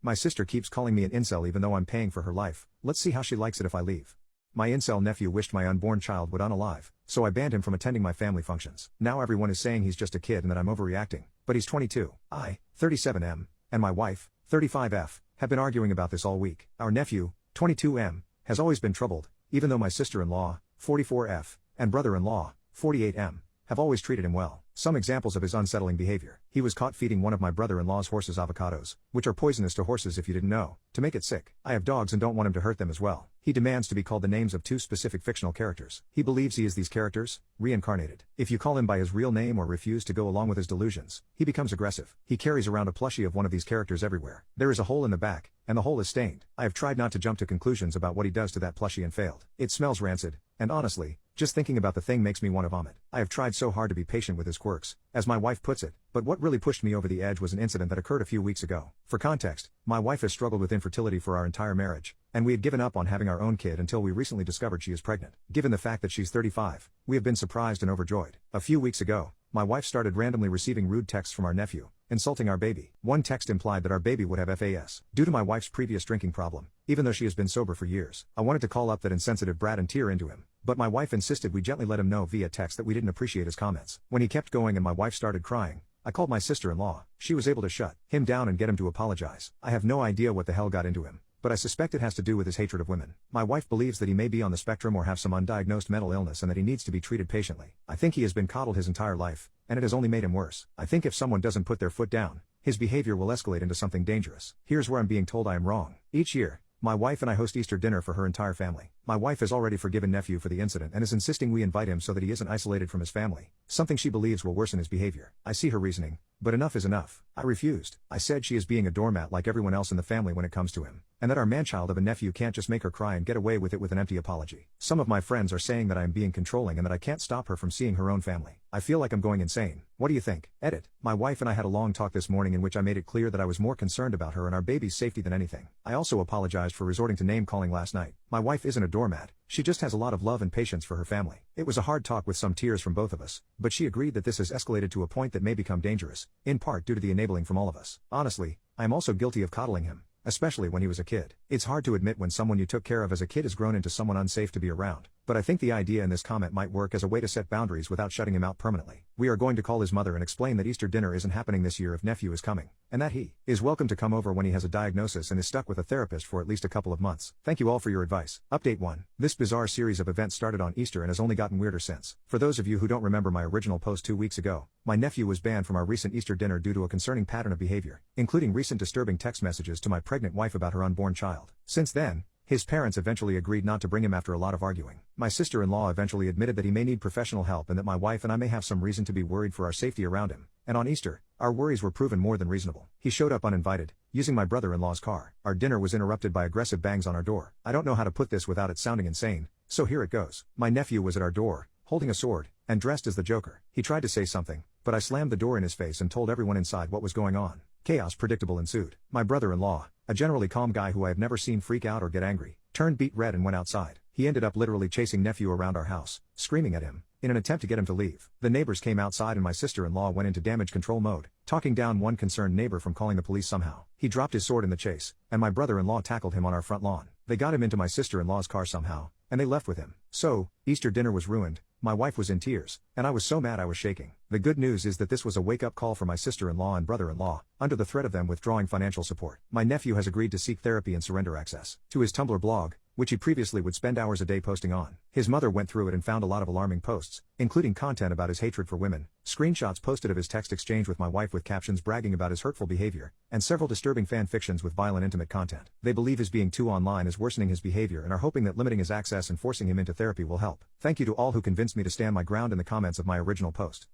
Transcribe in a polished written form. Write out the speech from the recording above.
My sister keeps calling me an incel even though I'm paying for her life. Let's see how she likes it if I leave. My incel nephew wished my unborn child would unalive, so I banned him from attending my family functions. Now everyone is saying he's just a kid and that I'm overreacting. But he's 22. I, 37M, and my wife, 35F, have been arguing about this all week. Our nephew, 22M, has always been troubled, even though my sister-in-law, 44F, and brother-in-law, 48M, have always treated him well. Some examples of his unsettling behavior. He was caught feeding one of my brother-in-law's horses avocados, which are poisonous to horses if you didn't know, to make it sick. I have dogs and don't want him to hurt them as well. He demands to be called the names of two specific fictional characters. He believes he is these characters, reincarnated. If you call him by his real name or refuse to go along with his delusions, he becomes aggressive. He carries around a plushie of one of these characters everywhere. There is a hole in the back, and the hole is stained. I have tried not to jump to conclusions about what he does to that plushie and failed. It smells rancid, and honestly, just thinking about the thing makes me want to vomit. I have tried so hard to be patient with his quirks, as my wife puts it, but what really pushed me over the edge was an incident that occurred a few weeks ago. For context, my wife has struggled with infertility for our entire marriage, and we had given up on having our own kid until we recently discovered she is pregnant. Given the fact that she's 35, we have been surprised and overjoyed. A few weeks ago, my wife started randomly receiving rude texts from our nephew, insulting our baby. One text implied that our baby would have FAS, due to my wife's previous drinking problem, even though she has been sober for years. I wanted to call up that insensitive brat and tear into him, but my wife insisted we gently let him know via text that we didn't appreciate his comments. When he kept going and my wife started crying, I called my sister-in-law. She was able to shut him down and get him to apologize. I have no idea what the hell got into him, but I suspect it has to do with his hatred of women. My wife believes that he may be on the spectrum or have some undiagnosed mental illness and that he needs to be treated patiently. I think he has been coddled his entire life, and it has only made him worse. I think if someone doesn't put their foot down, his behavior will escalate into something dangerous. Here's where I'm being told I am wrong. Each year, my wife and I host Easter dinner for her entire family. My wife has already forgiven nephew for the incident and is insisting we invite him so that he isn't isolated from his family, something she believes will worsen his behavior. I see her reasoning, but enough is enough. I refused. I said she is being a doormat like everyone else in the family when it comes to him, and that our manchild of a nephew can't just make her cry and get away with it with an empty apology. Some of my friends are saying that I am being controlling and that I can't stop her from seeing her own family. I feel like I'm going insane. What do you think? Edit. My wife and I had a long talk this morning in which I made it clear that I was more concerned about her and our baby's safety than anything. I also apologized for resorting to name calling last night. My wife isn't a doormat, she just has a lot of love and patience for her family. It was a hard talk with some tears from both of us, but she agreed that this has escalated to a point that may become dangerous, in part due to the enabling from all of us. Honestly, I am also guilty of coddling him, especially when he was a kid. It's hard to admit when someone you took care of as a kid has grown into someone unsafe to be around, but I think the idea in this comment might work as a way to set boundaries without shutting him out permanently. We are going to call his mother and explain that Easter dinner isn't happening this year if nephew is coming, and that he is welcome to come over when he has a diagnosis and is stuck with a therapist for at least a couple of months. Thank you all for your advice. Update 1. This bizarre series of events started on Easter and has only gotten weirder since. For those of you who don't remember my original post 2 weeks ago, my nephew was banned from our recent Easter dinner due to a concerning pattern of behavior, including recent disturbing text messages to my pregnant wife about her unborn child. Since then, his parents eventually agreed not to bring him after a lot of arguing. My sister-in-law eventually admitted that he may need professional help and that my wife and I may have some reason to be worried for our safety around him. And on Easter, our worries were proven more than reasonable. He showed up uninvited, using my brother-in-law's car. Our dinner was interrupted by aggressive bangs on our door. I don't know how to put this without it sounding insane, so here it goes. My nephew was at our door, holding a sword, and dressed as the Joker. He tried to say something, but I slammed the door in his face and told everyone inside what was going on. Chaos predictable ensued. My brother-in-law, a generally calm guy who I have never seen freak out or get angry, turned beet red and went outside. He ended up literally chasing nephew around our house, screaming at him, in an attempt to get him to leave. The neighbors came outside and my sister-in-law went into damage control mode, talking down one concerned neighbor from calling the police somehow. He dropped his sword in the chase, and my brother-in-law tackled him on our front lawn. They got him into my sister-in-law's car somehow, and they left with him. So, Easter dinner was ruined, my wife was in tears, and I was so mad I was shaking. The good news is that this was a wake-up call for my sister-in-law and brother-in-law, under the threat of them withdrawing financial support. My nephew has agreed to seek therapy and surrender access to his Tumblr blog, which he previously would spend hours a day posting on. His mother went through it and found a lot of alarming posts, including content about his hatred for women, screenshots posted of his text exchange with my wife with captions bragging about his hurtful behavior, and several disturbing fan fictions with violent intimate content. They believe his being too online is worsening his behavior and are hoping that limiting his access and forcing him into therapy will help. Thank you to all who convinced me to stand my ground in the comments of my original post.